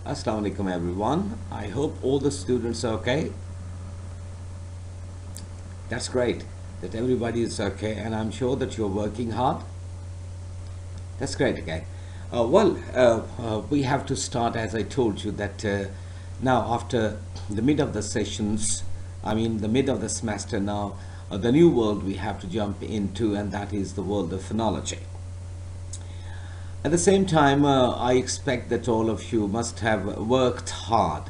Assalamu alaikum everyone. I hope all the students are okay. That's great that everybody is okay, and I'm sure that you're working hard. That's great. Okay. We have to start, as I told you, that now after the mid of the sessions, the mid of the semester now, the new world we have to jump into, and that is the world of phonology. At the same time, I expect that all of you must have worked hard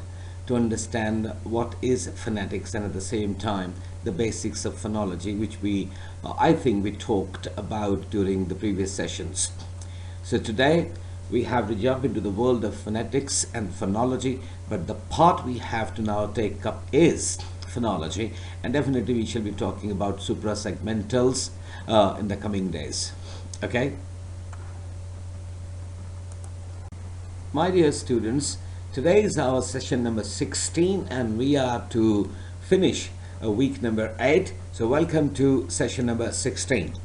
to understand what is phonetics, and at the same time the basics of phonology, which I think we talked about during the previous sessions. So today we have to jump into the world of phonetics and phonology, but the part we have to now take up is phonology, and definitely we shall be talking about suprasegmentals in the coming days. Okay. My dear students, today is our session number 16 and we are to finish week number 8. So welcome to session number 16.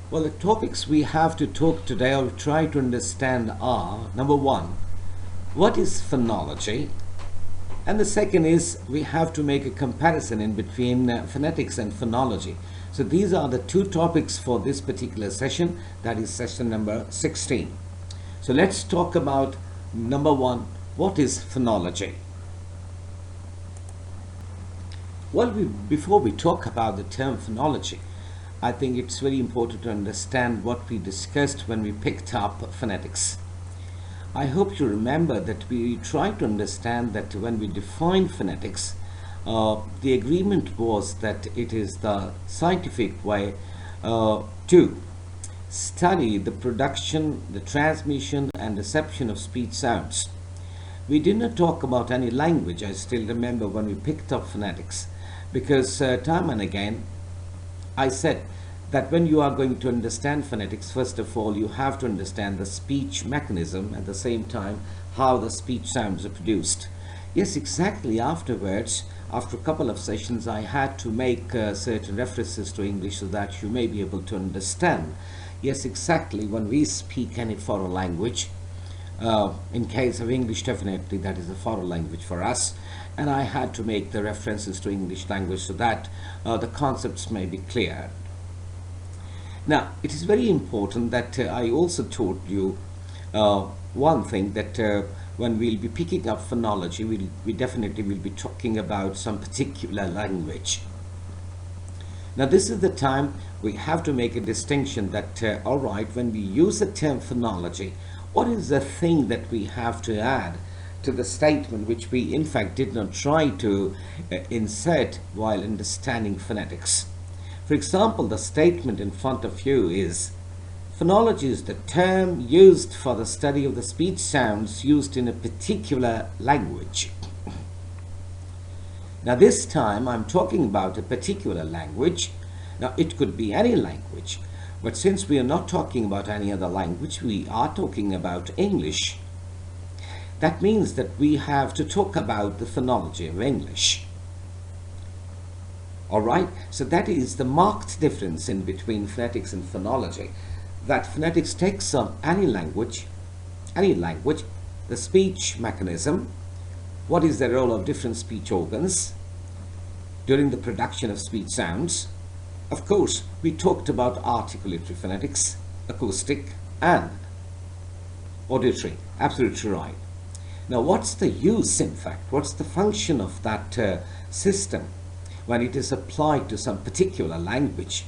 Well, the topics we have to talk today or try to understand are, number one, what is phonology? And the second is we have to make a comparison in between phonetics and phonology. So these are the two topics for this particular session, that is session number 16. So let's talk about number one, what is phonology? Well, before we talk about the term phonology, I think it's very important to understand what we discussed when we picked up phonetics. I hope you remember that we tried to understand that when we define phonetics, the agreement was that it is the scientific way to study the production, the transmission and reception of speech sounds. We did not talk about any language. I still remember when we picked up phonetics, because time and again I said that when you are going to understand phonetics, first of all you have to understand the speech mechanism, at the same time how the speech sounds are produced. Yes, exactly. Afterwards, after a couple of sessions, I had to make certain references to English so that you may be able to understand. Yes, exactly. When we speak any foreign language, in case of English, definitely that is a foreign language for us. And I had to make the references to English language so that the concepts may be clear. Now, it is very important that I also told you one thing, that when we'll be picking up phonology, we definitely will be talking about some particular language. Now, this is the time we have to make a distinction that, all right, when we use the term phonology, what is the thing that we have to add to the statement which we in fact did not try to insert while understanding phonetics? For example, the statement in front of you is, phonology is the term used for the study of the speech sounds used in a particular language. Now this time I'm talking about a particular language. Now it could be any language, but since we are not talking about any other language, we are talking about English. That means that we have to talk about the phonology of English. Alright, so that is the marked difference in between phonetics and phonology. That phonetics takes on any language, the speech mechanism, what is the role of different speech organs during the production of speech sounds. Of course, we talked about articulatory phonetics, acoustic and auditory, absolutely right. Now, what's the use, in fact, what's the function of that system when it is applied to some particular language?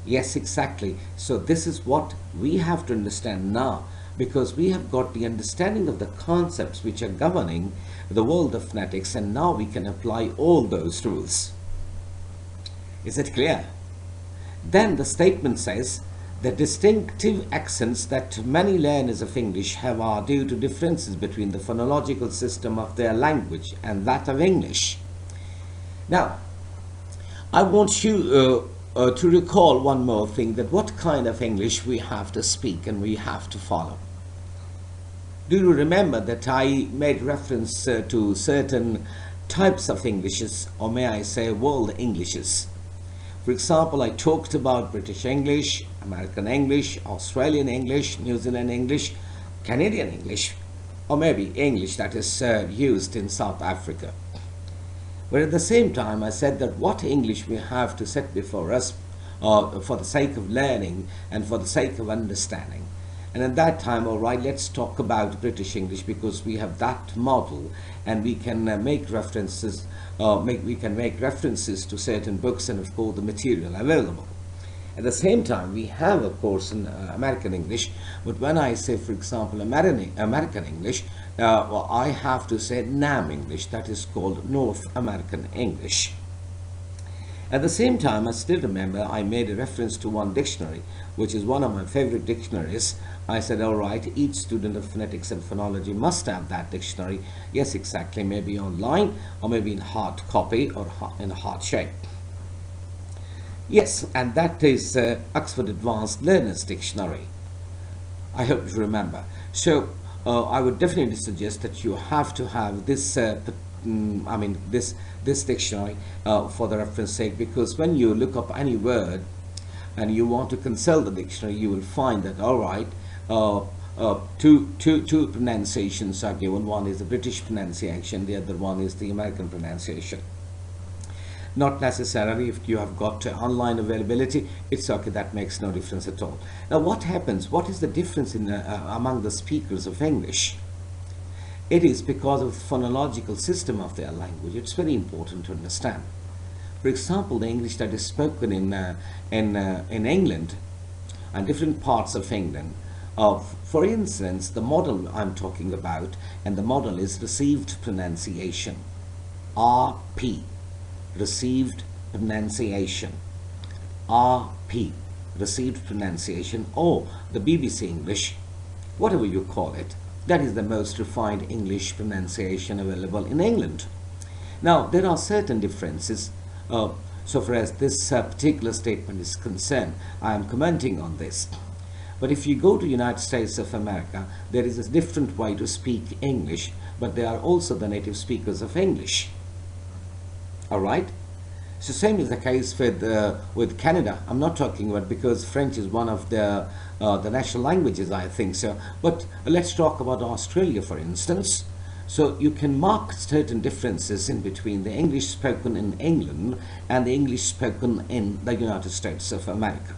Yes, exactly. So this is what we have to understand now, because we have got the understanding of the concepts which are governing the world of phonetics, and now we can apply all those rules. Is it clear? Then the statement says, the distinctive accents that many learners of English have are due to differences between the phonological system of their language and that of English. Now, I want you to recall one more thing, that what kind of English we have to speak and we have to follow. Do you remember that I made reference to certain types of Englishes, or may I say world Englishes? For For example, I talked about British English, American English, Australian English, New Zealand English, Canadian English, or maybe English that is used in South Africa. But at the same time, I said that what English we have to set before us for the sake of learning and for the sake of understanding. And at that time, all right, let's talk about British English because we have that model and we can make references to certain books and of course the material available. At the same time, we have of course in American English, but when I say for example American English, well, I have to say NAM English, that is called North American English. At the same time, I still remember I made a reference to one dictionary, which is one of my favorite dictionaries. I said, all right, each student of phonetics and phonology must have that dictionary. Yes, exactly, maybe online or maybe in hard copy or in hard shape. Yes, and that is Oxford Advanced Learners Dictionary. I hope you remember. So I would definitely suggest that you have to have this this dictionary for the reference sake, because when you look up any word and you want to consult the dictionary, you will find that all right, two pronunciations are given. One is the British pronunciation, the other one is the American pronunciation. Not necessarily if you have got online availability, it's okay, that makes no difference at all. Now what happens, what is the difference in among the speakers of English? It is because of the phonological system of their language. It's very important to understand. For example, the English that is spoken in England and different parts of England, for instance, the model I'm talking about, and the model is received pronunciation, RP, received pronunciation, RP, received pronunciation, or the BBC English, whatever you call it. That is the most refined English pronunciation available in England. Now, there are certain differences. So far as this particular statement is concerned, I am commenting on this. But if you go to United States of America, there is a different way to speak English, but they are also the native speakers of English. All right? So same is the case with Canada. I'm not talking about, because French is one of the national languages, I think so. But let's talk about Australia, for instance. So you can mark certain differences in between the English spoken in England and the English spoken in the United States of America.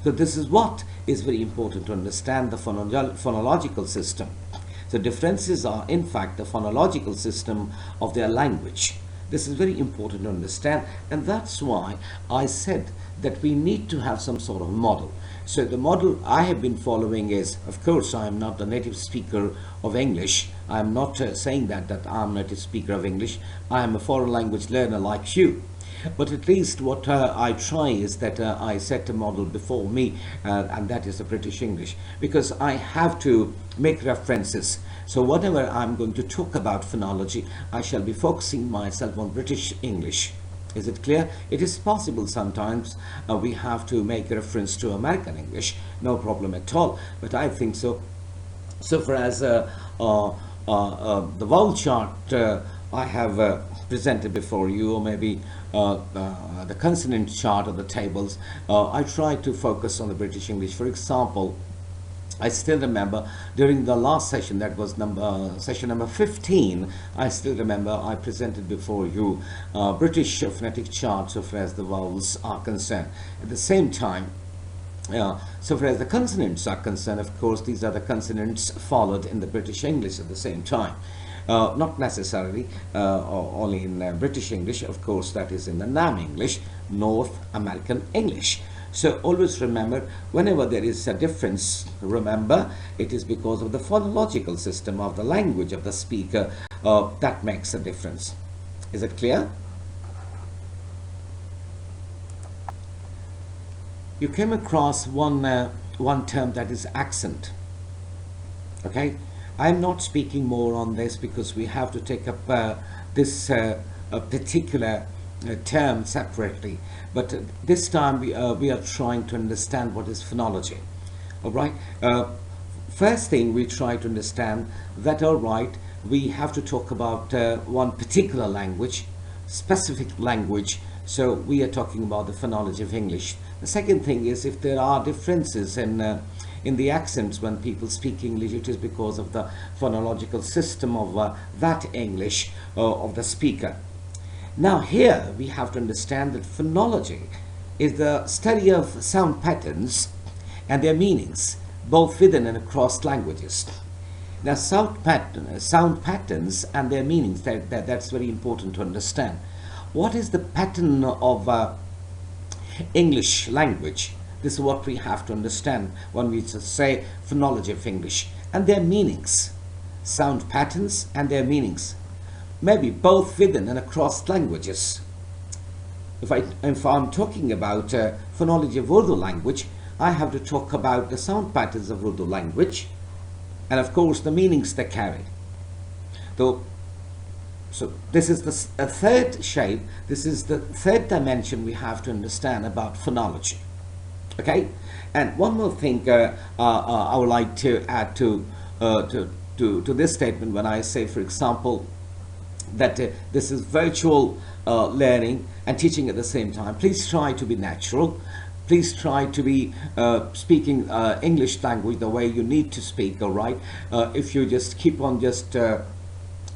So this is what is very important to understand, the phonological system. The differences are in fact the phonological system of their language. This is very important to understand, and that's why I said that we need to have some sort of model. So the model I have been following is, of course, I am not a native speaker of English. I am not saying that I am a native speaker of English. I am a foreign language learner like you. But at least what I try is that I set a model before me, and that is the British English, because I have to make references. So whatever I'm going to talk about phonology, I shall be focusing myself on British English. Is it clear? It is possible sometimes we have to make a reference to American English, no problem at all. But I think so. So far as the vowel chart I have presented before you, or maybe the consonant chart of the tables, I try to focus on the British English. For example, I still remember during the last session, that was session number 15, I still remember I presented before you British phonetic charts so far as the vowels are concerned. At the same time, so far as the consonants are concerned, of course, these are the consonants followed in the British English at the same time. Not necessarily only in British English, of course, that is in the NAM English, North American English. So always remember, whenever there is a difference, remember it is because of the phonological system of the language of the speaker that makes a difference. Is it clear? You came across one term, that is accent. Okay, I'm not speaking more on this because we have to take up this particular term separately, but this time we are trying to understand what is phonology. All right, first thing we try to understand that, all right, we have to talk about one particular language, specific language. So we are talking about the phonology of English. The second thing is, if there are differences in the accents when people speak English, it is because of the phonological system of that English of the speaker. Now here we have to understand that phonology is the study of sound patterns and their meanings, both within and across languages. Now sound patterns and their meanings, that's very important to understand. What is the pattern of English language? This is what we have to understand when we say phonology of English, and their meanings. Sound patterns and their meanings, maybe both within and across languages. If I'm talking about phonology of Urdu language, I have to talk about the sound patterns of Urdu language, and of course the meanings they carry. So this is the third shape, this is the third dimension we have to understand about phonology. Okay, and one more thing I would like to add to this statement when I say, for example, that this is virtual learning and teaching at the same time. Please try to be natural. Please try to be speaking English language the way you need to speak, all right? If you just keep on just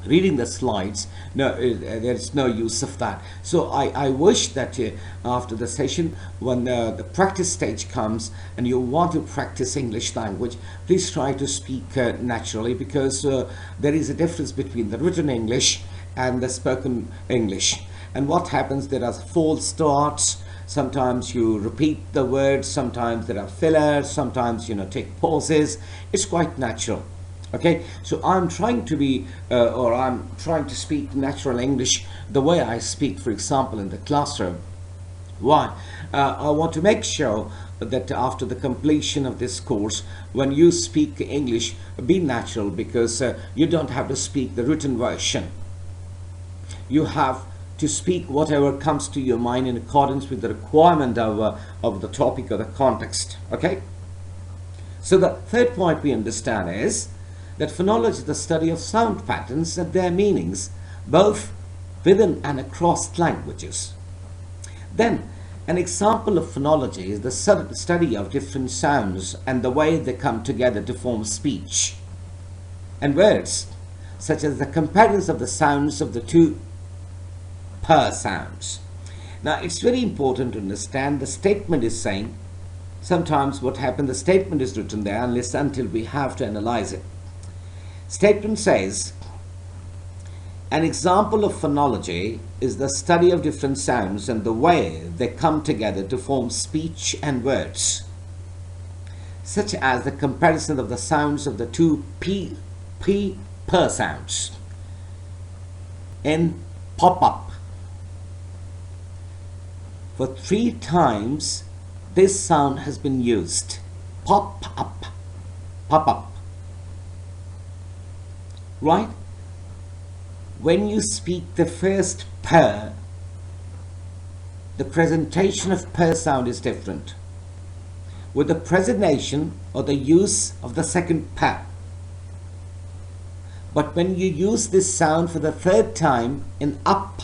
reading the slides, no, there's no use of that. So I wish that after the session, when the practice stage comes and you want to practice English language, please try to speak naturally, because there is a difference between the written English and the spoken English. And what happens, there are false starts. Sometimes you repeat the words, sometimes there are fillers, sometimes take pauses. It's quite natural. Okay, so I'm trying to be I'm trying to speak natural English the way I speak, for example, in the classroom. Why? I want to make sure that after the completion of this course, when you speak English, be natural, because you don't have to speak the written version. You have to speak whatever comes to your mind in accordance with the requirement of the topic or the context. Okay, so the third point we understand is that phonology is the study of sound patterns and their meanings, both within and across languages. Then, an example of phonology is the study of different sounds and the way they come together to form speech and words, such as the comparison of the sounds of the two per sounds. Now, it's very important to understand the statement is saying, sometimes what happens, the statement is written there until we have to analyze it. Statement says, an example of phonology is the study of different sounds and the way they come together to form speech and words, such as the comparison of the sounds of the two p per sounds in pop up. For 3 times this sound has been used. Pop up, pop up. Right? When you speak the first per, the presentation of per sound is different with the presentation or the use of the second per. But when you use this sound for the third time in up,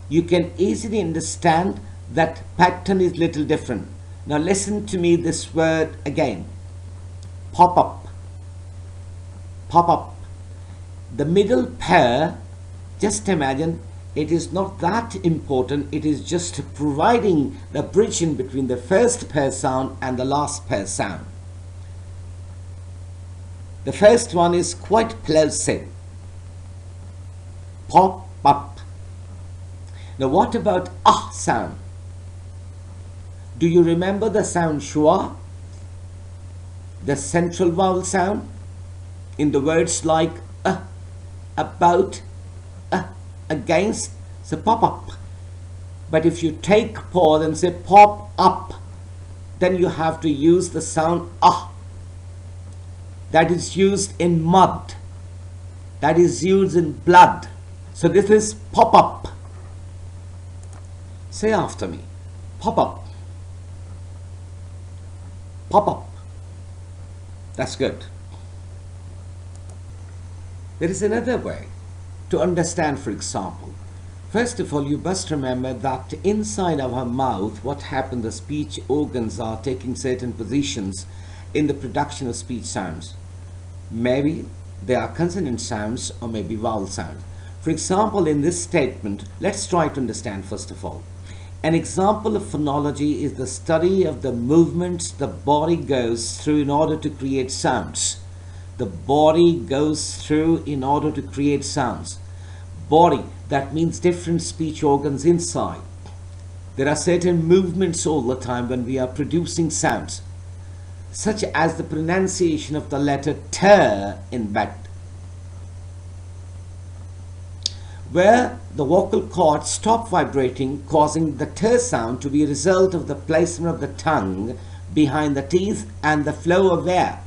you can easily understand that pattern is little different. Now listen to me this word again. Pop up. Pop up. The middle pair, just imagine, it is not that important. It is just providing the bridge in between the first pair sound and the last pair sound. The first one is quite plosive. Pop up. Now what about ah sound? Do you remember the sound schwa? The central vowel sound in the words like about, against, so pop up. But if you take pause and say pop up, then you have to use the sound ah. That is used in mud. That is used in blood. So this is pop up. Say after me. Pop up. Pop up. That's good. There is another way to understand, for example, First of all, you must remember that inside our mouth, what happens, the speech organs are taking certain positions in the production of speech sounds. Maybe they are consonant sounds or maybe vowel sounds. For example, in this statement, let's try to understand first of all. An example of phonology is the study of the movements the body goes through in order to create sounds. The body goes through in order to create sounds. Body, that means different speech organs inside. There are certain movements all the time when we are producing sounds, such as the pronunciation of the letter T in bat, where the vocal cords stop vibrating, causing the T sound to be a result of the placement of the tongue behind the teeth and the flow of air.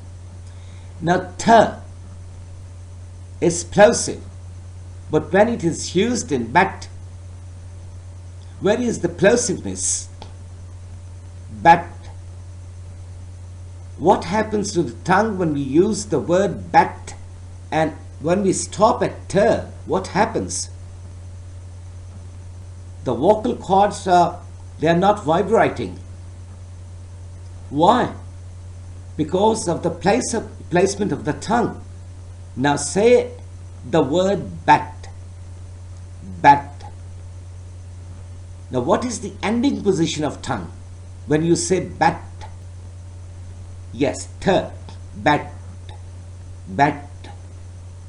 Now T is plosive, but when it is used in bat, where is the plosiveness? Bat. What happens to the tongue when we use the word bat, and when we stop at T, what happens? The vocal cords they are not vibrating. Why? Because of the placement of the tongue. Now say the word bat. Bat. Now what is the ending position of tongue when you say bat? Yes, T, bat, bat.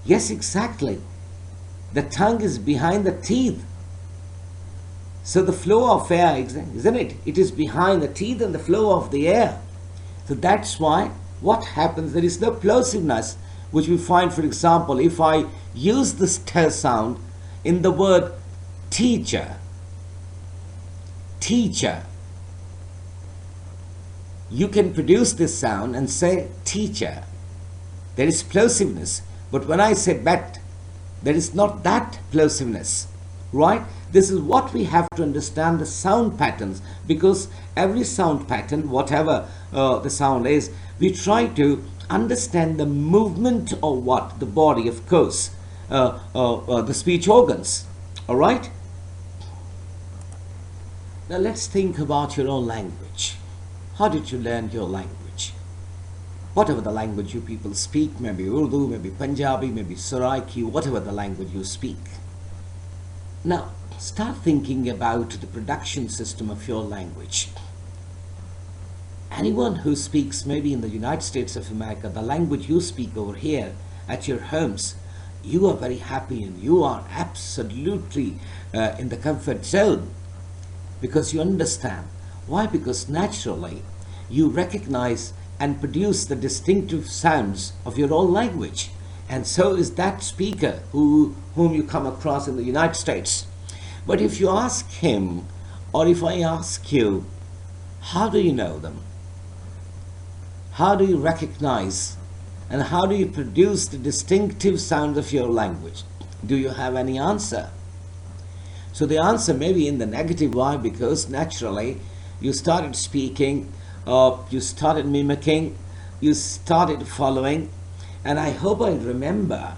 Yes, exactly. The tongue is behind the teeth. So the flow of air, isn't it? It is behind the teeth and the flow of the air. So that's why what happens, there is no plosiveness, which we find, for example, if I use this T sound in the word teacher, teacher, you can produce this sound and say teacher. There is plosiveness. But when I say bat, there is not that plosiveness. Right? This is what we have to understand, the sound patterns, because every sound pattern, whatever the sound is, we try to understand the movement of what? The body, of course, the speech organs. Alright? Now let's think about your own language. How did you learn your language? Whatever the language you people speak, maybe Urdu, maybe Punjabi, maybe Saraiki, whatever the language you speak. Now, start thinking about the production system of your language. Anyone who speaks maybe in the United States of America, the language you speak over here at your homes, you are very happy and you are absolutely in the comfort zone because you understand. Why? Because naturally you recognize and produce the distinctive sounds of your own language. And so is that speaker whom you come across in the United States. But if you ask him, or if I ask you, how do you know them? How do you recognize and how do you produce the distinctive sounds of your language? Do you have any answer? So the answer may be in the negative. Why? Because naturally you started speaking, you started mimicking, you started following. And I hope I remember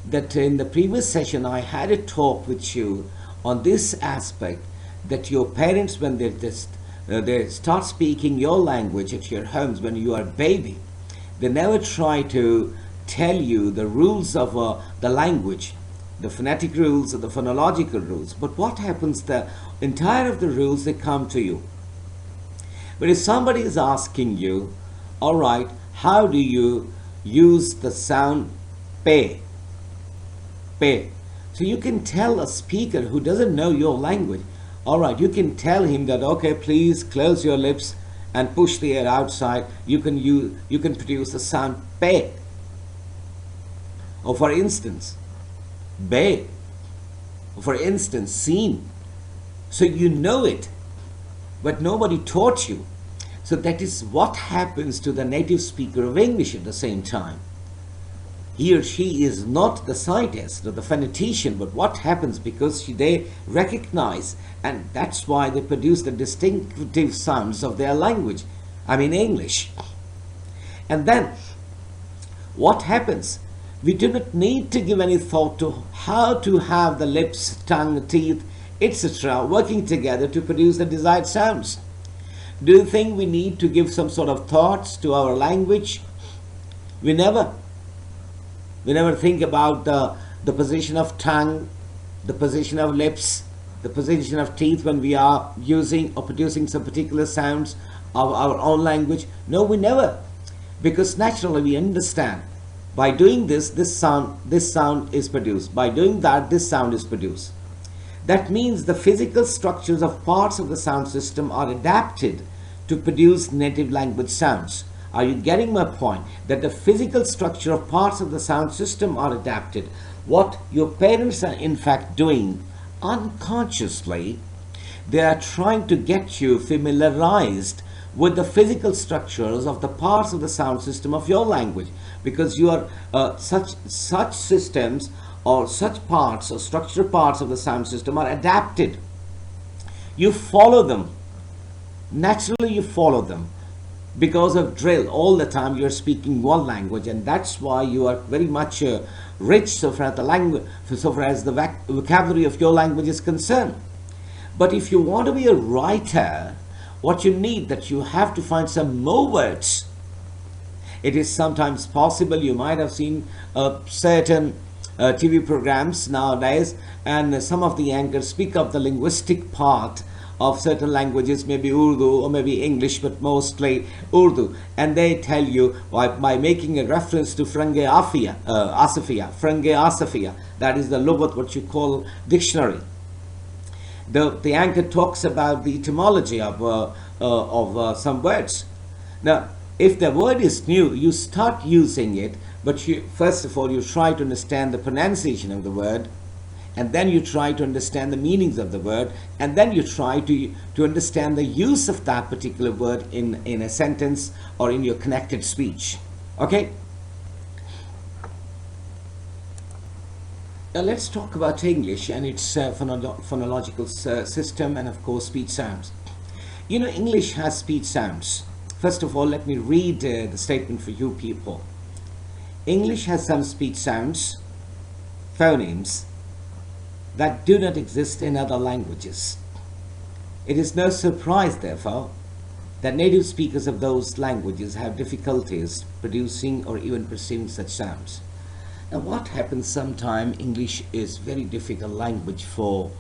that in the previous session I had a talk with you on this aspect, that your parents, when they start speaking your language at your homes when you are a baby, they never try to tell you the rules of the language, the phonetic rules or the phonological rules. But what happens, the entire of the rules, they come to you. But if somebody is asking you, all right, how do you use the sound pe? Pe. So you can tell a speaker who doesn't know your language, all right, you can tell him that, okay, please close your lips and push the air outside. You can produce the sound pe. Or for instance, be. Or for instance, seen. So you know it, but nobody taught you. So that is what happens to the native speaker of English at the same time. He or she is not the scientist or the phonetician, but what happens, because they recognize, and that's why they produce the distinctive sounds of their language, I mean English. And then what happens? We do not need to give any thought to how to have the lips, tongue, teeth etc., working together to produce the desired sounds. Do you think we need to give some sort of thoughts to our language? We never. We never think about the position of tongue, the position of lips, the position of teeth when we are using or producing some particular sounds of our own language. No, we never. Because naturally we understand. By doing this sound is produced. By doing that, this sound is produced. That means the physical structures of parts of the sound system are adapted to produce native language sounds. Are you getting my point? That the physical structure of parts of the sound system are adapted. What your parents are in fact doing unconsciously, they are trying to get you familiarized with the physical structures of the parts of the sound system of your language, because you are such systems or such parts or structural parts of the sound system are adapted. You follow them. Naturally you follow them. Because of drill, all the time you are speaking one language, and that's why you are very much rich so far as the vocabulary of your language is concerned. But if you want to be a writer, what you need, that you have to find some more words. It is sometimes possible, you might have seen certain TV programs nowadays, and some of the anchors speak of the linguistic part of certain languages, maybe Urdu or maybe English, but mostly Urdu, and they tell you by making a reference to Frange Asafia, that is the Lughat, what you call dictionary. The anchor talks about the etymology of some words. Now, if the word is new, you start using it, but first of all you try to understand the pronunciation of the word, and then you try to understand the meanings of the word, and then you try to understand the use of that particular word in a sentence or in your connected speech. Okay? Now let's talk about English and its phonological system, and of course speech sounds. You know, English has speech sounds. First of all, let me read the statement for you people. English has some speech sounds, phonemes, that do not exist in other languages. It is no surprise, therefore, that native speakers of those languages have difficulties producing or even perceiving such sounds. Now, what happens sometimes, English is very difficult language for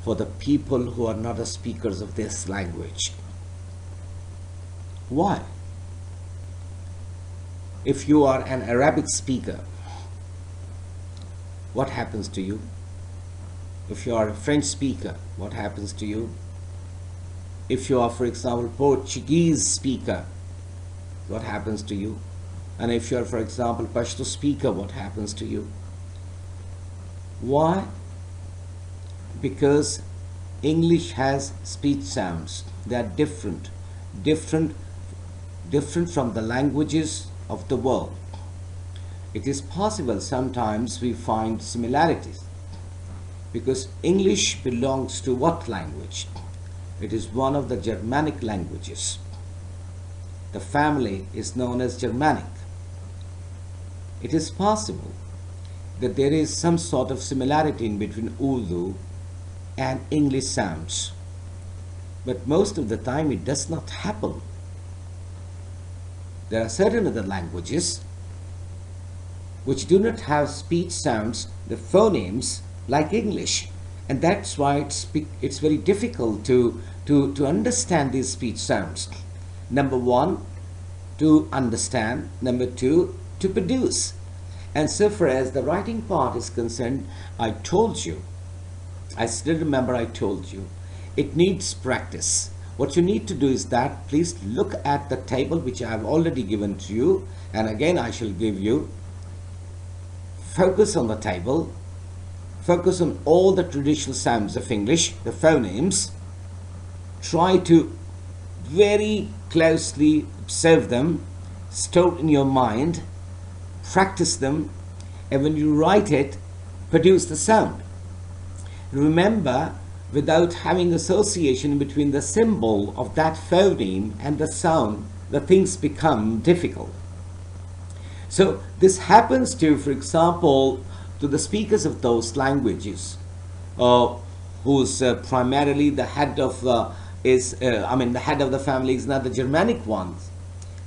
the people who are not the speakers of this language. Why? If you are an Arabic speaker, what happens to you? If you are a French speaker, what happens to you? If you are, for example, Portuguese speaker, what happens to you? And if you are, for example, Pashto speaker, what happens to you? Why? Because English has speech sounds. They are different from the languages of the world. It is possible sometimes we find similarities, because English belongs to what language? It is one of the Germanic languages. The family is known as Germanic. It is possible that there is some sort of similarity in between Urdu and English sounds, but most of the time it does not happen. There are certain other languages which do not have speech sounds, the phonemes, like English, and that's why it's very difficult to understand these speech sounds. Number one, to understand. Number two, to produce. And so far as the writing part is concerned, I told you, I still remember I told you, it needs practice. What you need to do is that, please look at the table which I have already given to you, and again I shall give you. Focus on the table, focus on all the traditional sounds of English, the phonemes. Try to very closely observe them, store in your mind, practice them, and when you write it, produce the sound. Remember, without having association between the symbol of that phoneme and the sound, the things become difficult. So this happens to, for example, to the speakers of those languages. who's primarily the head of the head of the family is not the Germanic ones,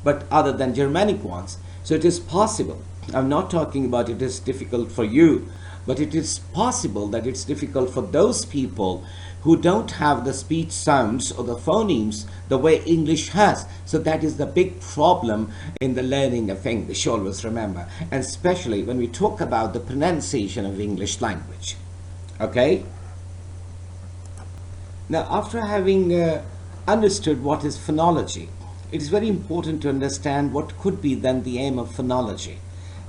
but other than Germanic ones. So it is possible. I'm not talking about it is difficult for you, but it is possible that it's difficult for those people who don't have the speech sounds or the phonemes the way English has. So that is the big problem in the learning of English, always remember, and especially when we talk about the pronunciation of English language. Okay? Now, after having understood what is phonology, it is very important to understand what could be then the aim of phonology.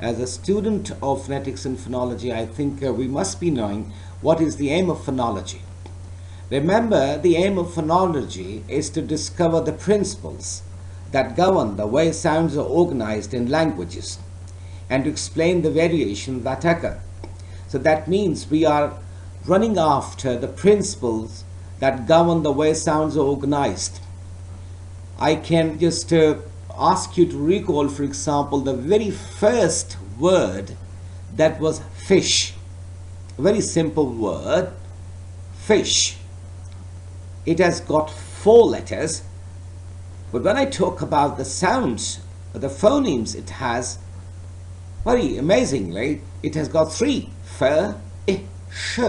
As a student of phonetics and phonology, I think we must be knowing what is the aim of phonology. Remember, the aim of phonology is to discover the principles that govern the way sounds are organized in languages and to explain the variations that occur. So that means we are running after the principles that govern the way sounds are organized. I can just ask you to recall, for example, the very first word that was fish. A very simple word, fish. It has got 4 letters, but when I talk about the sounds, the phonemes it has, very amazingly, it has got 3, f, I, sh.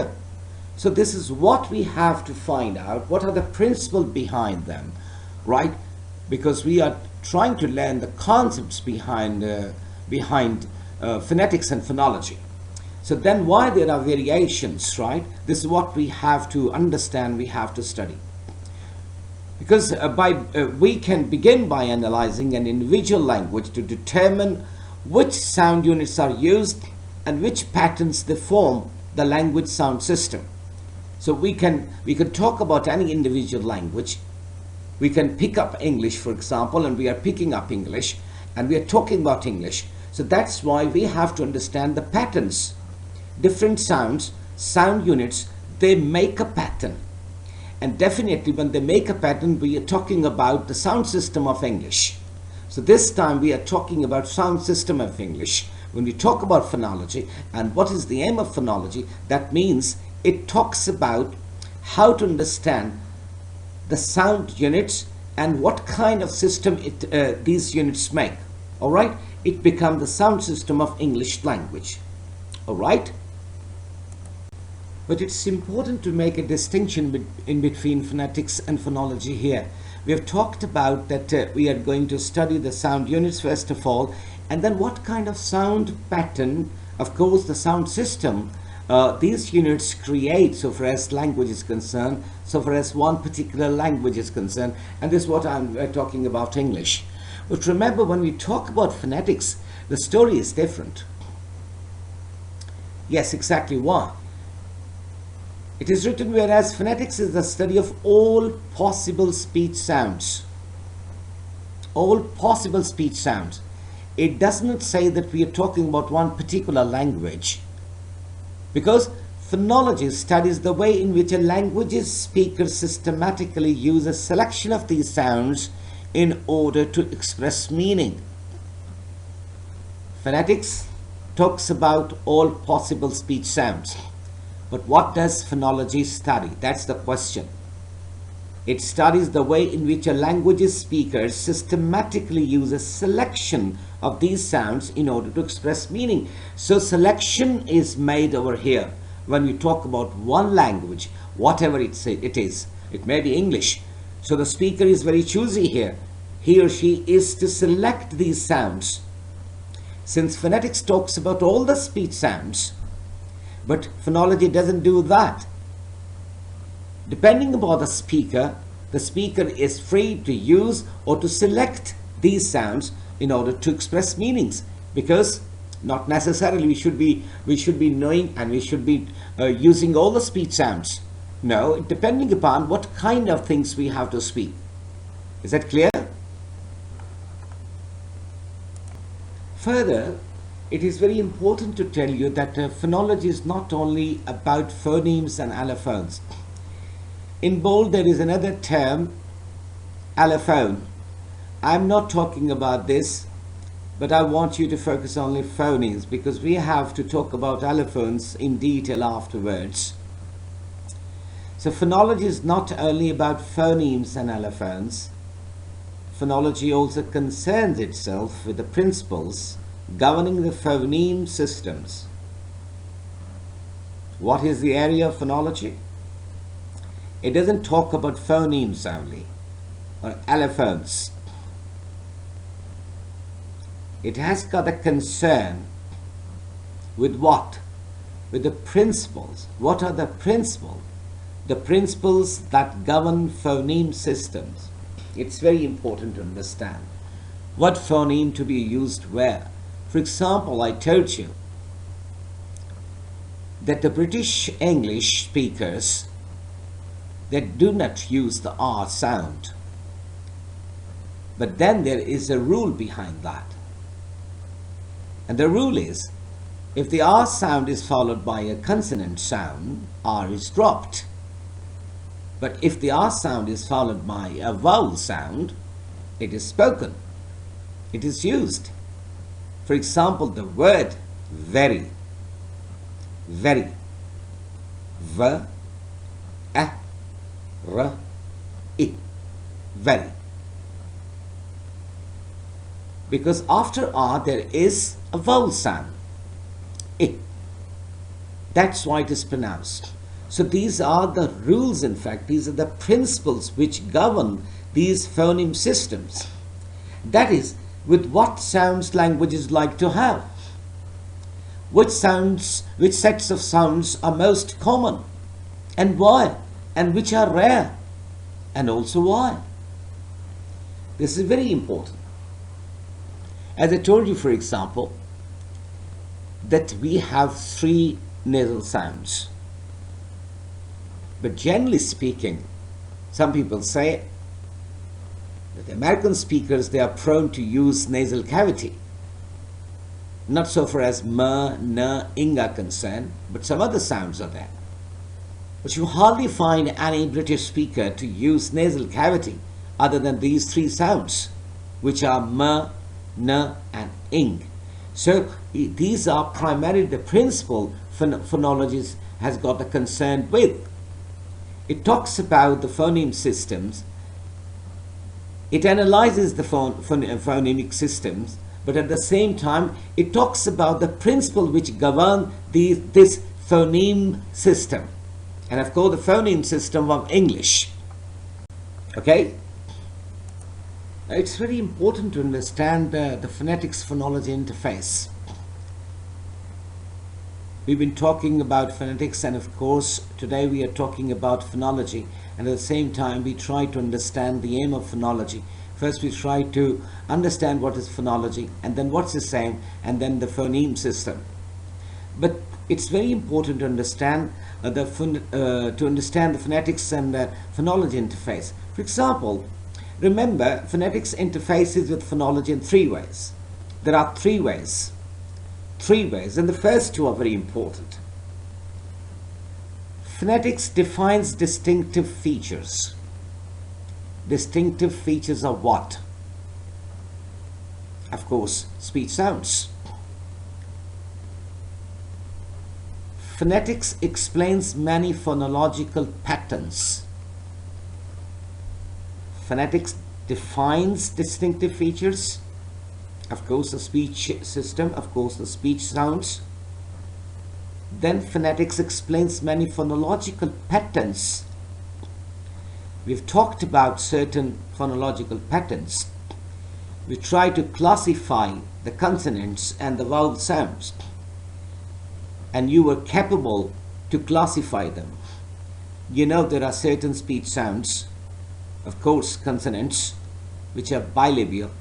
So this is what we have to find out. What are the principles behind them, right? Because we are trying to learn the concepts behind phonetics and phonology. So then why there are variations, right? This is what we have to understand, we have to study. Because we can begin by analyzing an individual language to determine which sound units are used and which patterns they form the language sound system. So we can talk about any individual language. We can pick up English, for example, and we are picking up English and we are talking about English. So that's why we have to understand the patterns. Different sounds, sound units, they make a pattern. And definitely when they make a pattern, we are talking about the sound system of English. So this time we are talking about sound system of English. When we talk about phonology and what is the aim of phonology, that means it talks about how to understand the sound units and what kind of system these units make. All right? It becomes the sound system of English language. All right? But it's important to make a distinction in between phonetics and phonology here. We have talked about that we are going to study the sound units first of all, and then what kind of sound pattern, of course the sound system, these units create so far as language is concerned, so far as one particular language is concerned, and this is what I'm talking about English. But remember, when we talk about phonetics, the story is different. Yes, exactly why? It is written, whereas phonetics is the study of all possible speech sounds. All possible speech sounds. It does not say that we are talking about one particular language, because phonology studies the way in which a language's speakers systematically use a selection of these sounds in order to express meaning. Phonetics talks about all possible speech sounds. But what does phonology study? That's the question. It studies the way in which a language's speakers systematically use a selection of these sounds in order to express meaning. So selection is made over here when we talk about one language, whatever it is. It may be English. So the speaker is very choosy here. He or she is to select these sounds. Since phonetics talks about all the speech sounds, but phonology doesn't do that. Depending upon the speaker is free to use or to select these sounds in order to express meanings, because not necessarily we should be knowing and we should be using all the speech sounds. No, depending upon what kind of things we have to speak. Is that clear? Further, it is very important to tell you that phonology is not only about phonemes and allophones. In bold there is another term, allophone. I'm not talking about this, but I want you to focus only phonemes, because we have to talk about allophones in detail afterwards. So phonology is not only about phonemes and allophones. Phonology also concerns itself with the principles governing the phoneme systems. What is the area of phonology? It doesn't talk about phonemes only or allophones. It has got a concern with what? With the principles. What are the principles? The principles that govern phoneme systems. It's very important to understand what phoneme to be used where. For example, I told you that the British English speakers, they do not use the R sound. But then there is a rule behind that. And the rule is, if the R sound is followed by a consonant sound, R is dropped. But if the R sound is followed by a vowel sound, it is spoken. It is used. For example, the word very, very, v, a, r, I, very. Because after R there is a vowel sound, I. That's why it is pronounced. So these are the rules, in fact, these are the principles which govern these phoneme systems. That is, with what sounds languages like to have. Which sets of sounds are most common, and why, and which are rare, and also why. This is very important. As I told you, for example, that we have 3 nasal sounds. But generally speaking, some people say that the American speakers, they are prone to use nasal cavity. Not so far as m, n, ing are concerned, but some other sounds are there. But you hardly find any British speaker to use nasal cavity other than these 3 sounds, which are m, n, and ing. So these are primarily the principle phonology has got a concern with. It talks about the phoneme systems. It analyzes the phonemic systems, but at the same time, it talks about the principle which govern this phoneme system. And of course, the phoneme system of English. Okay? It's very important to understand the phonetics phonology interface. We've been talking about phonetics, and of course today we are talking about phonology, and at the same time we try to understand the aim of phonology. First we try to understand what is phonology, and then what's the same, and then the phoneme system. But it's very important to understand the phonetics and the phonology interface. For example, remember, phonetics interfaces with phonology in 3 ways. There are 3 ways. 3 ways, and the first 2 are very important. Phonetics defines distinctive features. Distinctive features of what? Of course, speech sounds. Phonetics explains many phonological patterns. Phonetics defines distinctive features. Of course, the speech system, of course, the speech sounds. Then phonetics explains many phonological patterns. We've talked about certain phonological patterns. We try to classify the consonants and the vowel sounds. And you were capable to classify them. You know there are certain speech sounds, of course, consonants, which are bilabial,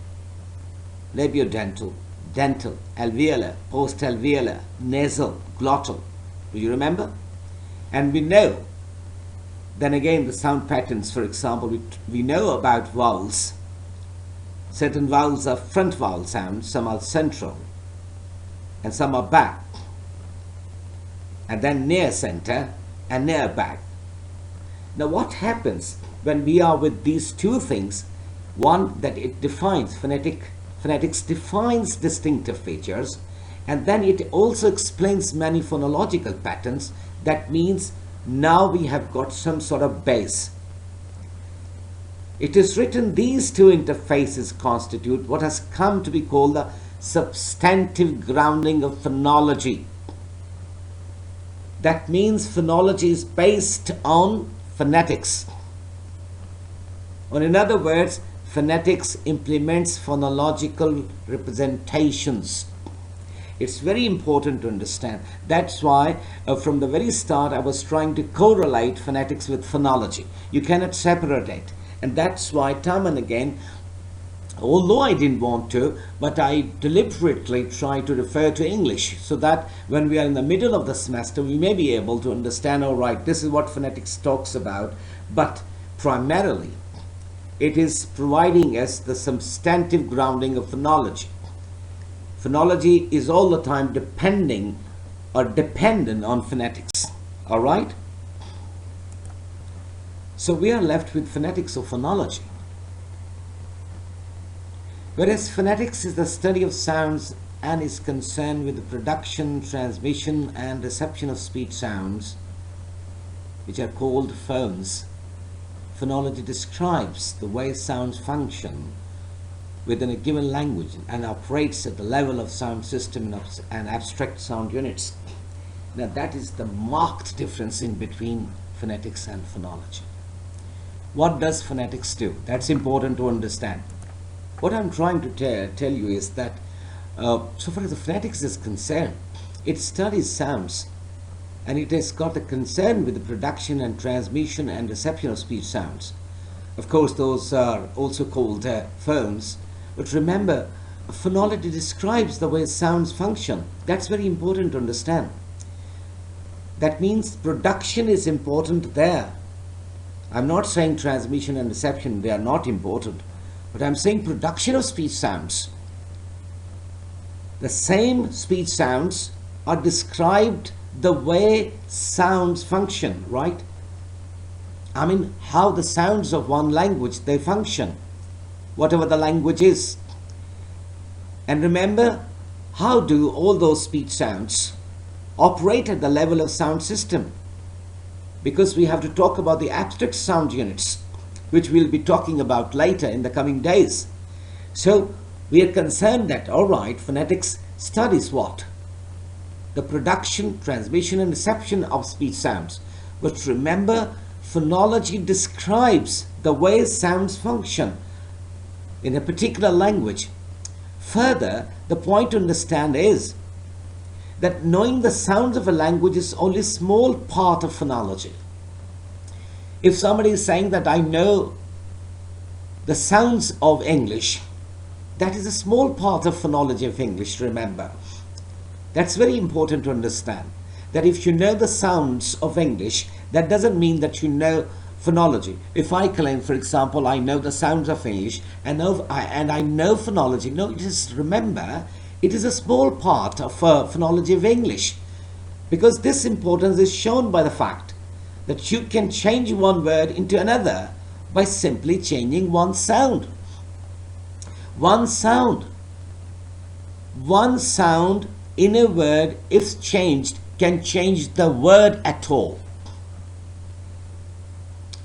labiodental, dental, alveolar, postalveolar, nasal, glottal. Do you remember? And we know, then again, the sound patterns. For example, we know about vowels. Certain vowels are front vowel sounds, some are central, and some are back, and then near center and near back. Now what happens when we are with these 2 things? One, that it defines phonetics defines distinctive features, and then it also explains many phonological patterns. That means Now we have got some sort of base. It is written these two interfaces constitute what has come to be called the substantive grounding of phonology. That means phonology is based on phonetics. Or in other words, phonetics implements phonological representations. It's very important to understand. That's why from the very start I was trying to correlate phonetics with phonology. You cannot separate it. And that's why time and again, although I didn't want to, but I deliberately try to refer to English so that when we are in the middle of the semester, we may be able to understand, all right, this is what phonetics talks about. But primarily, it is providing us the substantive grounding of phonology. Phonology is all the time dependent on phonetics. All right? So we are left with phonetics or phonology. Whereas phonetics is the study of sounds and is concerned with the production, transmission and reception of speech sounds, which are called phones. Phonology describes the way sounds function within a given language and operates at the level of sound system and abstract sound units. Now that is the marked difference in between phonetics and phonology. What does phonetics do? That's important to understand. What I'm trying to tell you is that so far as the phonetics is concerned, it studies sounds and it has got a concern with the production and transmission and reception of speech sounds. Of course, those are also called phones. But remember, phonology describes the way sounds function. That's very important to understand. That means production is important there. I'm not saying transmission and reception, they are not important. But I'm saying production of speech sounds. The same speech sounds are described the way sounds function, right? I mean, how the sounds of one language, they function, whatever the language is. And remember, how do all those speech sounds operate at the level of sound system? Because we have to talk about the abstract sound units, which we'll be talking about later in the coming days. So we are concerned that, all right, phonetics studies what? The production, transmission and reception of speech sounds. But remember, phonology describes the way sounds function in a particular language. Further, the point to understand is that knowing the sounds of a language is only a small part of phonology. If somebody is saying that I know the sounds of English, that is a small part of phonology of English, remember. That's very important to understand. That if you know the sounds of English, that doesn't mean that you know phonology. If I claim, for example, I know the sounds of English and I know phonology, no, remember, it is a small part of phonology of English. Because this importance is shown by the fact that you can change one word into another by simply changing one sound. One sound in a word, if changed, can change the word at all.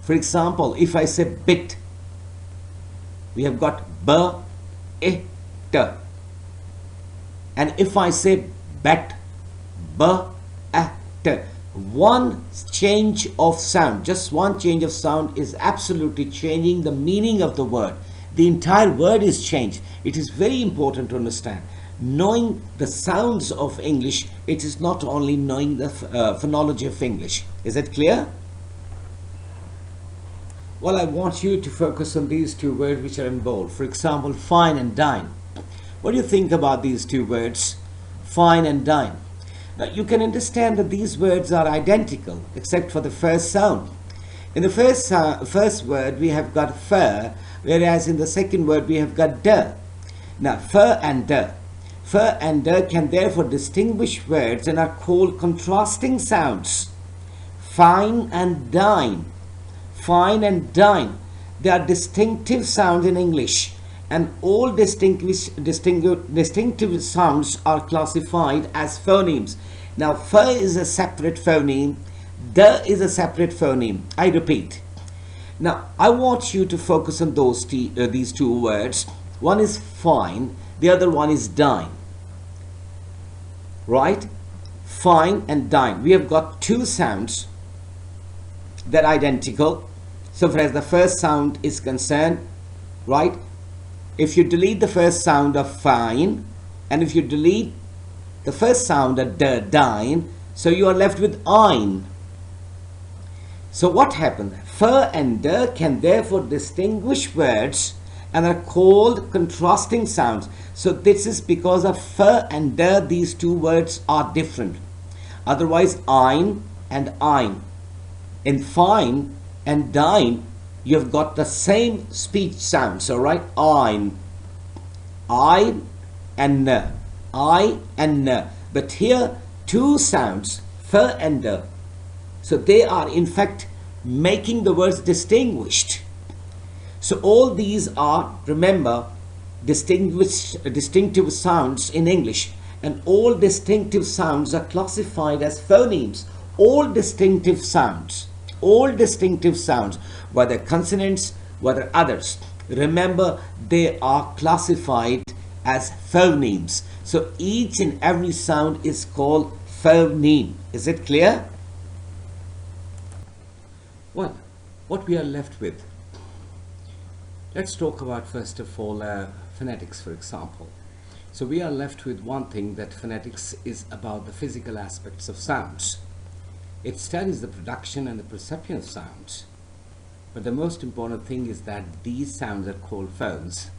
For example, if I say bit, we have got b, I, t. And if I say bet, b, a, t. One change of sound, just one change of sound is absolutely changing the meaning of the word. The entire word is changed. It is very important to understand. Knowing the sounds of English, it is not only knowing the phonology of English. Is it clear? Well, I want you to focus on these two words which are in bold. For example, fine and dine. What do you think about these two words? Fine and dine. Now, you can understand that these words are identical except for the first sound. In the first word, we have got fur, whereas in the second word, we have got de. Now, fur and de. Fur and de can therefore distinguish words and are called contrasting sounds. Fine and dine. Fine and dine. They are distinctive sounds in English, and all distinctive sounds are classified as phonemes. Now, fur is a separate phoneme, The is a separate phoneme. I repeat. Now, I want you to focus on these two words. One is fine, the other one is dine. Right? Fine and dine. We have got two sounds that are identical. So far as the first sound is concerned, right? If you delete the first sound of fine, and if you delete the first sound of dine, so you are left with ein. So what happened? F and d can therefore distinguish words and are called contrasting sounds. So this is because of f and d, these two words are different. Otherwise, ein and ein. In fine and dine, you've got the same speech sounds, all right? Ein, I and n, I and n. But here, two sounds, f and d. So they are in fact making the words distinguished. So all these are, remember, distinctive sounds in English, and all distinctive sounds are classified as phonemes. All distinctive sounds, whether consonants, whether others, remember, they are classified as phonemes. So each and every sound is called phoneme. Is it clear? Well, what we are left with, let's talk about first of all phonetics, for example. So we are left with one thing, that phonetics is about the physical aspects of sounds. It studies the production and the perception of sounds. But the most important thing is that these sounds are called phones.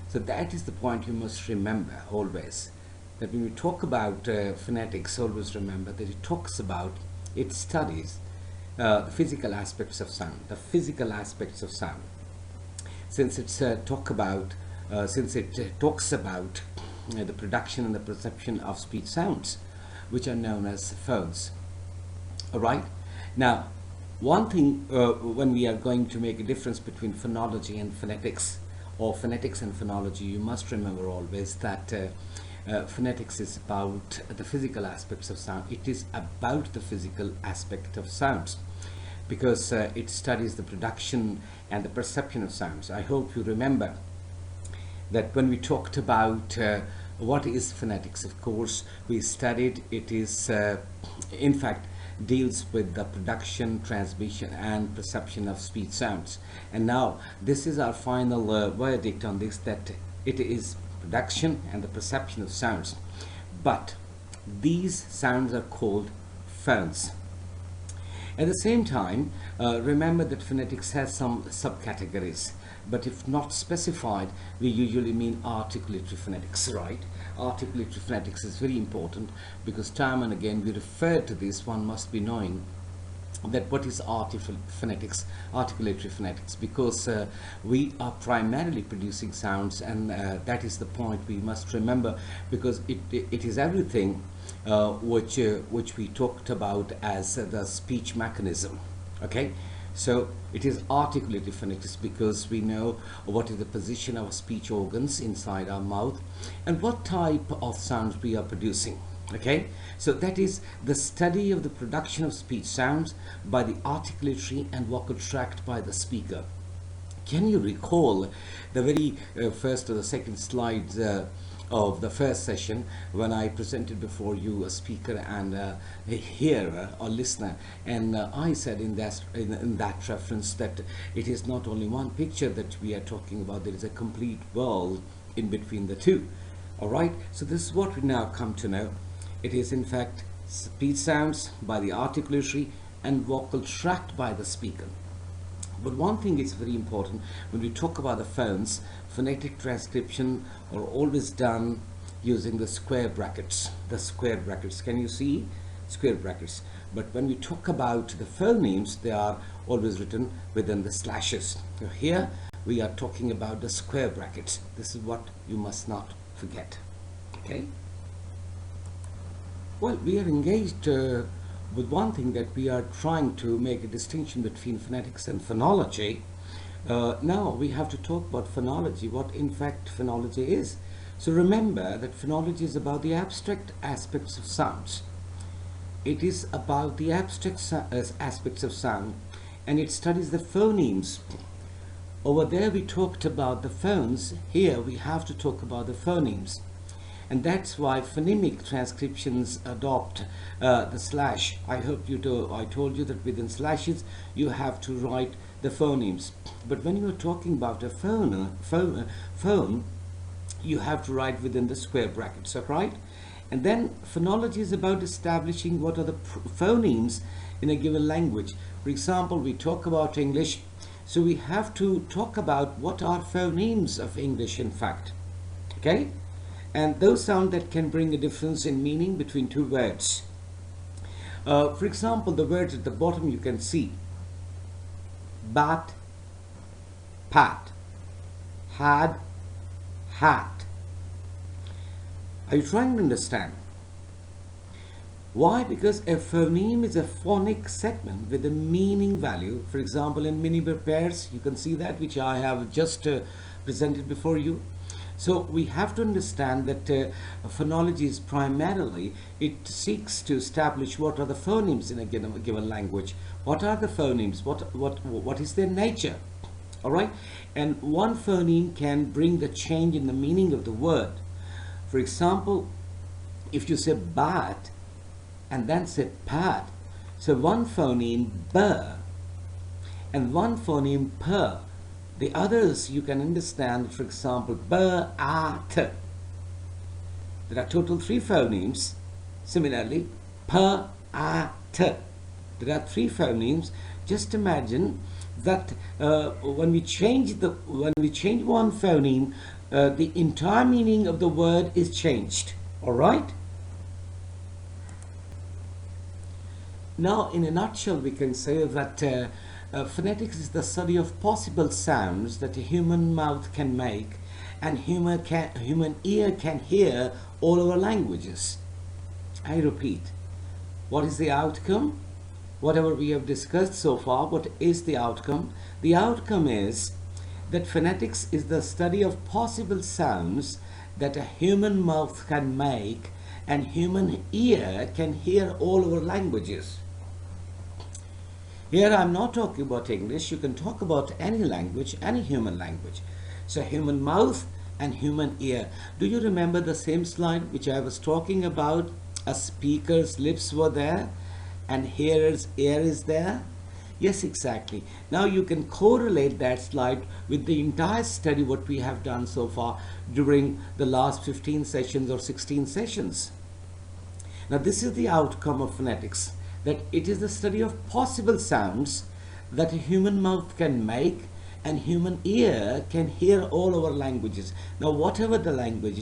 So that is the point you must remember always. That when we talk about phonetics, always remember that it studies the physical aspects of sound. Since it talks about the production and the perception of speech sounds, which are known as phones. All right. Now, one thing when we are going to make a difference between phonology and phonetics, or phonetics and phonology, you must remember always that phonetics is about the physical aspects of sound. It is about the physical aspect of sounds, because it studies the production and the perception of sounds. I hope you remember that when we talked about what is phonetics, of course, we studied it is, in fact, deals with the production, transmission, and perception of speech sounds. And now, this is our final verdict on this, that it is production and the perception of sounds. But these sounds are called phones. At the same time, remember that phonetics has some subcategories, but if not specified, we usually mean articulatory phonetics, right? Articulatory phonetics is very important, because time and again we refer to this. One must be knowing that what is articulatory phonetics, because we are primarily producing sounds, and that is the point we must remember, because it is everything which we talked about as the speech mechanism. Okay, so it is articulatory phonetics because we know what is the position of speech organs inside our mouth and what type of sounds we are producing. Okay, so that is the study of the production of speech sounds by the articulatory and vocal tract by the speaker. Can you recall the very first or the second slides of the first session, when I presented before you a speaker and a hearer or listener, and I said in that reference that it is not only one picture that we are talking about, there is a complete world in between the two. All right, so this is what we now come to know. It is in fact speech sounds by the articulatory and vocal tract by the speaker. But one thing is very important when we talk about the phones. Phonetic transcription are always done using the square brackets. Can you see? Square brackets. But when we talk about the phonemes, they are always written within the slashes. So here we are talking about the square brackets. This is what you must not forget. Okay? Well, we are engaged with one thing, that we are trying to make a distinction between phonetics and phonology. Now we have to talk about phonology, what in fact phonology is. So remember that phonology is about the abstract aspects of sounds. It is about the abstract aspects of sound, and it studies the phonemes. Over there we talked about the phones. Here we have to talk about the phonemes. And that's why phonemic transcriptions adopt the slash. I told you that within slashes you have to write the phonemes. But when you are talking about a phone, you have to write within the square brackets, right? And then phonology is about establishing what are the phonemes in a given language. For example, we talk about English, so we have to talk about what are phonemes of English in fact. Okay? And those sounds that can bring a difference in meaning between two words. For example, the words at the bottom you can see: bat, pat, had, hat. Are you trying to understand? Why? Because a phoneme is a phonic segment with a meaning value. For example, in many pairs, you can see that, which I have just presented before you. So we have to understand that phonology is primarily, it seeks to establish what are the phonemes in a given language. What are the phonemes? What is their nature? All right? And one phoneme can bring the change in the meaning of the word. For example, if you say bat and then say pat, so one phoneme b and one phoneme p. The others you can understand, for example, b, a, t. There are total 3 phonemes. Similarly, p, a, t. There are 3 phonemes. Just imagine that when we change one phoneme, the entire meaning of the word is changed. All right? Now, in a nutshell, we can say that phonetics is the study of possible sounds that a human mouth can make and human ear can hear all over languages. I repeat, what is the outcome? Whatever we have discussed so far, what is the outcome? The outcome is that phonetics is the study of possible sounds that a human mouth can make and human ear can hear all over languages. Here I'm not talking about English. You can talk about any language, any human language. So human mouth and human ear. Do you remember the same slide which I was talking about? A speaker's lips were there and hearer's ear is there. Yes, exactly. Now you can correlate that slide with the entire study what we have done so far during the last 15 sessions or 16 sessions. Now this is the outcome of phonetics, that it is the study of possible sounds that a human mouth can make and human ear can hear all over languages. Now whatever the language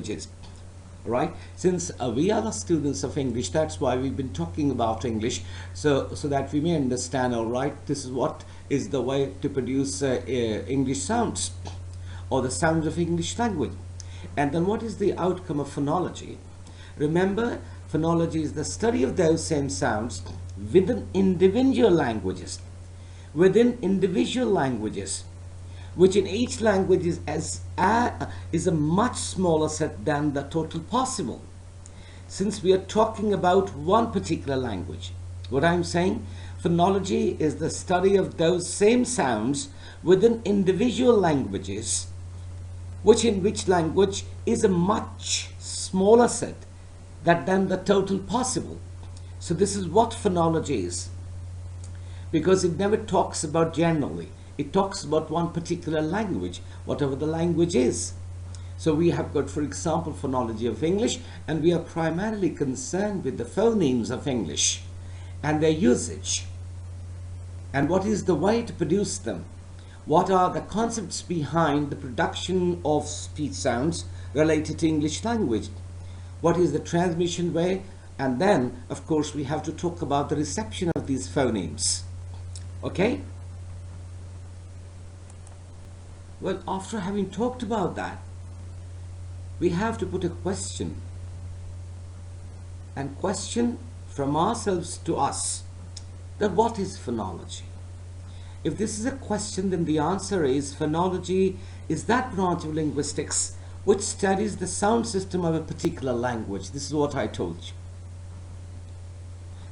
is, right? Since we are the students of English, that's why we've been talking about English, so that we may understand, all right, this is what is the way to produce English sounds or the sounds of English language. And then what is the outcome of phonology? Remember, phonology is the study of those same sounds within individual languages, which in each language is a much smaller set than the total possible. Since we are talking about one particular language, what I'm saying, phonology is the study of those same sounds within individual languages, which language is a much smaller set than the total possible. So this is what phonology is, because it never talks about generally. It talks about one particular language, whatever the language is. So we have got, for example, phonology of English, and we are primarily concerned with the phonemes of English and their usage. And what is the way to produce them? What are the concepts behind the production of speech sounds related to English language? What is the transmission way? And then, of course, we have to talk about the reception of these phonemes. Okay? Well, after having talked about that, we have to put a question. And question from ourselves to us, that what is phonology? If this is a question, then the answer is phonology is that branch of linguistics which studies the sound system of a particular language. This is what I told you.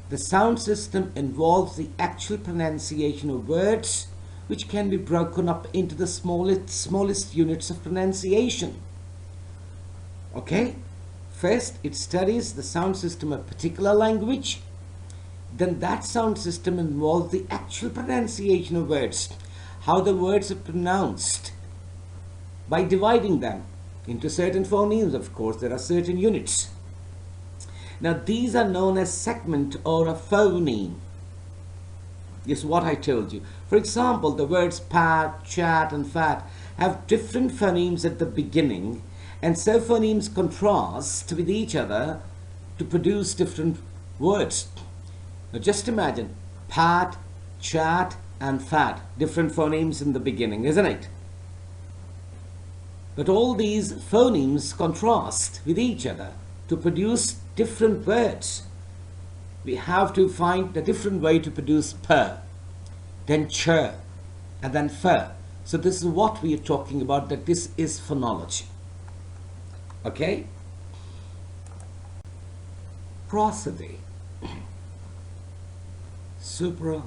The sound system involves the actual pronunciation of words, which can be broken up into the smallest units of pronunciation. Okay? First, it studies the sound system of a particular language. Then that sound system involves the actual pronunciation of words, how the words are pronounced, by dividing them into certain phonemes. Of course, there are certain units. Now, these are known as segment or a phoneme. Is what I told you. For example, the words pat, chat, and fat have different phonemes at the beginning, and so phonemes contrast with each other to produce different words. Now, just imagine pat, chat, and fat, different phonemes in the beginning, isn't it? But all these phonemes contrast with each other to produce different words. We have to find a different way to produce per, then ch, and then fer. So this is what we are talking about, that this is phonology. Okay? Prosody. Suprasegmental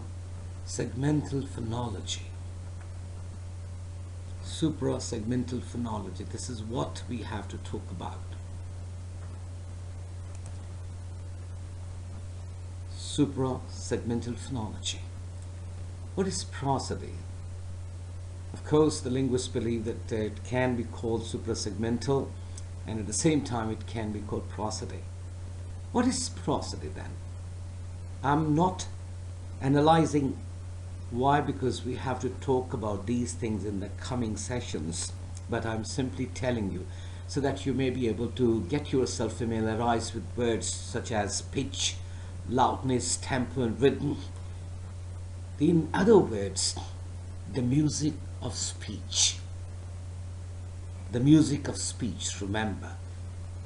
phonology. Suprasegmental phonology. This is what we have to talk about. Suprasegmental phonology. What is prosody? Of course, the linguists believe that it can be called suprasegmental, and at the same time it can be called prosody. What is prosody then? I'm not analyzing. Why? Because we have to talk about these things in the coming sessions, but I'm simply telling you so that you may be able to get yourself familiarized with words such as pitch, loudness, tempo, and rhythm. In other words, the music of speech. The music of speech, remember.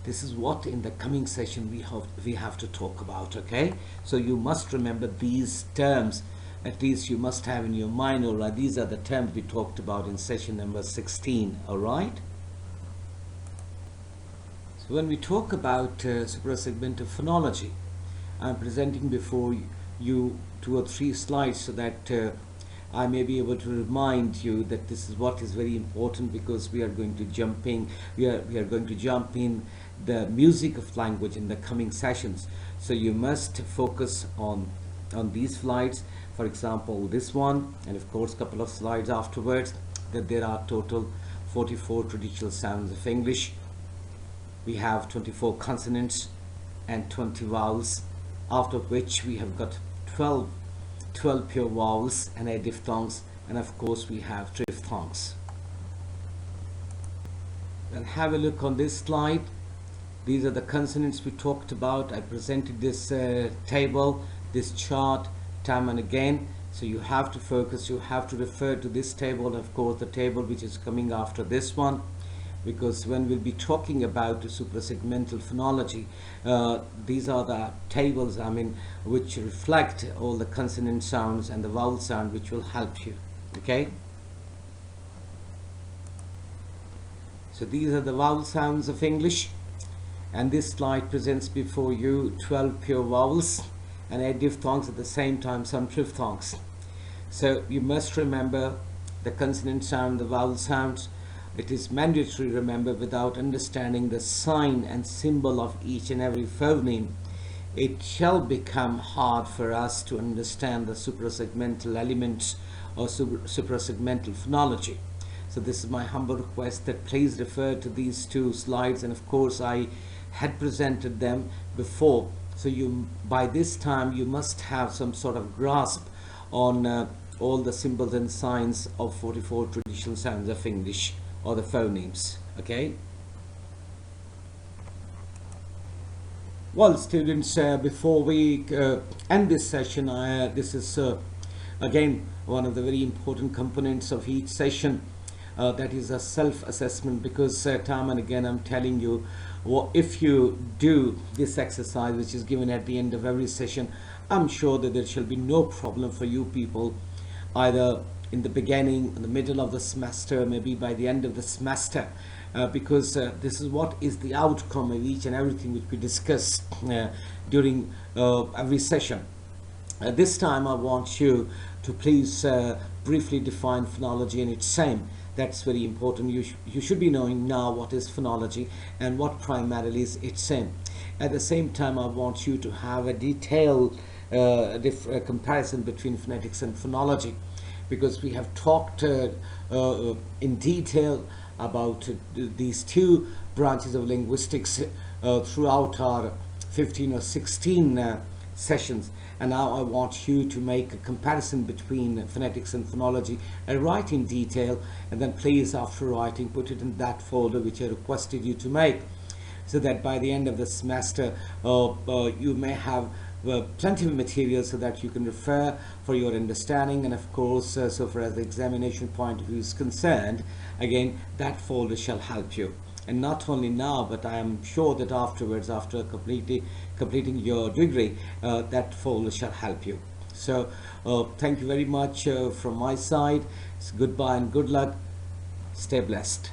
This is what in the coming session we have to talk about, okay? So you must remember these terms. At least you must have in your mind, all right, these are the terms we talked about in session number 16, all right? So when we talk about suprasegmental phonology, I'm presenting before you 2 or 3 slides so that I may be able to remind you that this is what is very important, because we are going to jump in the music of language in the coming sessions. So you must focus on these slides. For example, this one, and of course a couple of slides afterwards, that there are total 44 traditional sounds of English. We have 24 consonants and 20 vowels, out of which we have got 12 pure vowels and 8 diphthongs, and of course we have triphthongs. And have a look on this slide. These are the consonants we talked about. I presented this table, this chart, time and again. So you have to focus, you have to refer to this table, and of course the table which is coming after this one, because when we'll be talking about the suprasegmental phonology, these are the tables, which reflect all the consonant sounds and the vowel sound, which will help you. Okay? So these are the vowel sounds of English, and this slide presents before you 12 pure vowels and 8 diphthongs, at the same time some triphthongs. So you must remember the consonant sound, the vowel sounds. It is mandatory, remember, without understanding the sign and symbol of each and every phoneme, it shall become hard for us to understand the suprasegmental elements or suprasegmental phonology. So this is my humble request that please refer to these 2 slides, and of course I had presented them before. So you, by this time, you must have some sort of grasp on all the symbols and signs of 44 traditional sounds of English, or the phonemes. Okay? Well, students, before we end this session, this is again one of the very important components of each session. That is a self-assessment, because time and again I'm telling you, if you do this exercise which is given at the end of every session, I'm sure that there shall be no problem for you people, either in the beginning, in the middle of the semester, maybe by the end of the semester, because this is what is the outcome of each and everything which we discuss during every session. This time I want you to please briefly define phonology and its same. That's very important. You should be knowing now what is phonology and what primarily is its same. At the same time, I want you to have a detailed comparison between phonetics and phonology, because we have talked in detail about these two branches of linguistics throughout our 15 or 16 sessions, and now I want you to make a comparison between phonetics and phonology and write in detail, and then please, after writing, put it in that folder which I requested you to make, so that by the end of the semester you may have plenty of material so that you can refer for your understanding. And of course, so far as the examination point of view is concerned, again, that folder shall help you. And not only now, but I am sure that afterwards, after completing your degree, that folder shall help you. So thank you very much from my side. It's goodbye and good luck. Stay blessed.